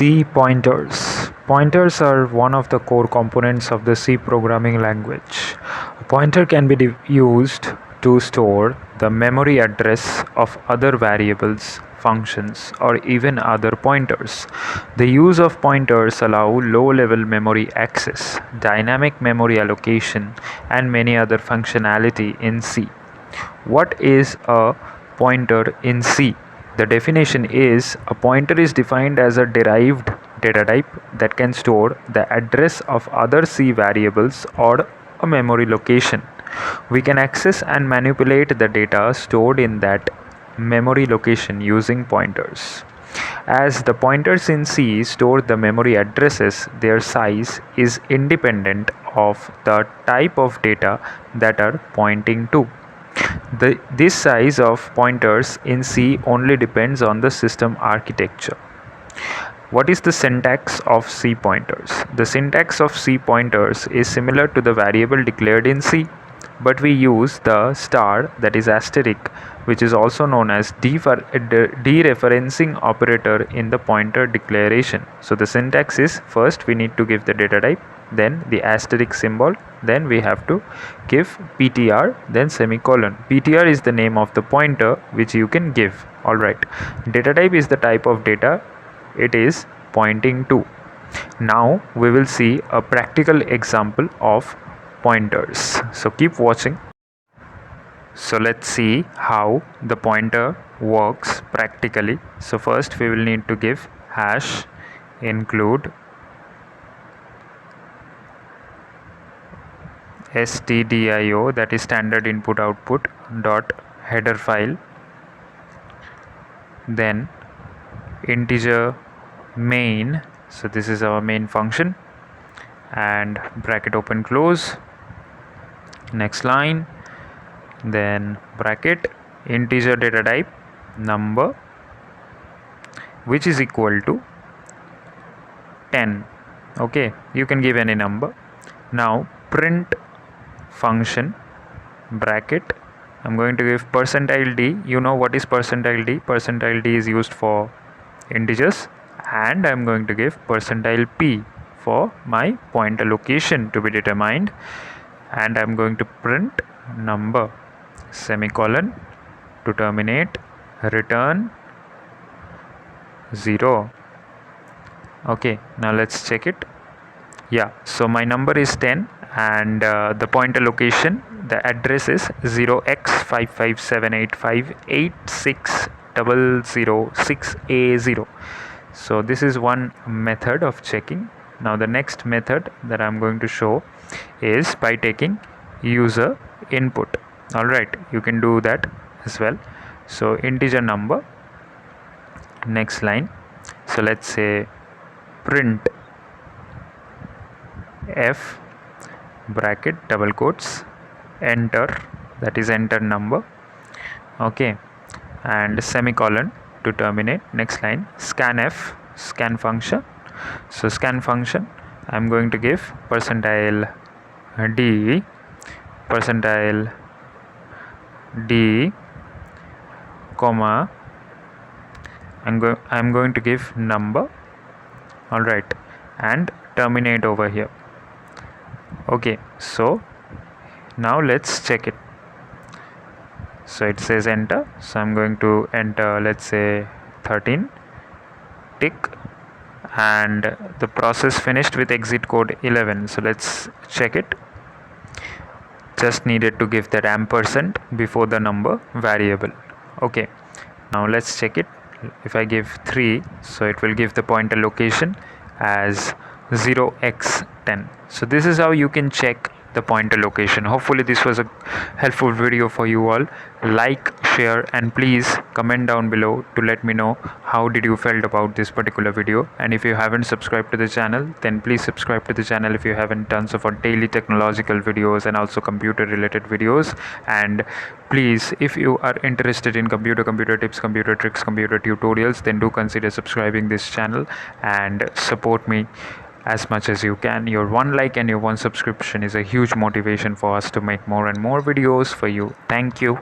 C pointers. Pointers are one of the core components of the C programming language. A pointer can be used to store the memory address of other variables, functions, or even other pointers. The use of pointers allow low-level memory access, dynamic memory allocation, and many other functionality in C. What is a pointer in C? The definition is a pointer is defined as a derived data type that can store the address of other C variables or a memory location. We can access and manipulate the data stored in that memory location using pointers. As the pointers in C store the memory addresses, their size is independent of the type of data that are pointing to. This size of pointers in C only depends on the system architecture. What is the syntax of C pointers? The syntax of C pointers is similar to the variable declared in C, but we use the star, that is asterisk, which is also known as dereferencing operator in the pointer declaration. So the syntax is, first we need to give the data type, then the asterisk symbol, then we have to give ptr, then semicolon. Ptr is the name of the pointer which you can give. Alright, data type is the type of data it is pointing to. Now we will see a practical example of pointers, so keep watching. So let's see how the pointer works practically. So first we will need to give hash include stdio, that is standard input output dot header file, then integer main, so this is our main function, and bracket open close, next line, then bracket integer data type number which is equal to 10. Okay, you can give any number. Now print function bracket, I'm going to give percentile d. You know what is percentile d? Percentile d is used for integers, and I'm going to give percentile p for my pointer location to be determined, and I'm going to print number semicolon to terminate, return 0. Okay, now let's check it. Yeah, so my number is 10 and the pointer location, the address is 0x55785860006A0. so this is one method of checking. Now the next method that I'm going to show is by taking user input. Alright, you can do that as well. So integer number, next line, so let's say print f bracket double quotes enter, that is enter number. Okay, and semicolon to terminate, next line, scanf, scan function. So scan function, I'm going to give percentile d comma, I'm going to give number. Alright, and terminate over here. Okay, so now let's check it. So it says enter, so I'm going to enter, let's say 13, tick, and the process finished with exit code 11. So let's check it. Just needed to give that ampersand before the number variable. Okay, now let's check it. If I give 3, so it will give the pointer location as 0x10. So this is how you can check the pointer location. Hopefully this was a helpful video for you all. Like, share, and please comment down below to let me know how did you felt about this particular video. And if you haven't subscribed to the channel, then please subscribe to the channel if you haven't done so, for daily technological videos and also computer related videos. And please, if you are interested in computer tips, computer tricks, computer tutorials, then do consider subscribing this channel and support me as much as you can. Your one like and your one subscription is a huge motivation for us to make more and more videos for you. Thank you.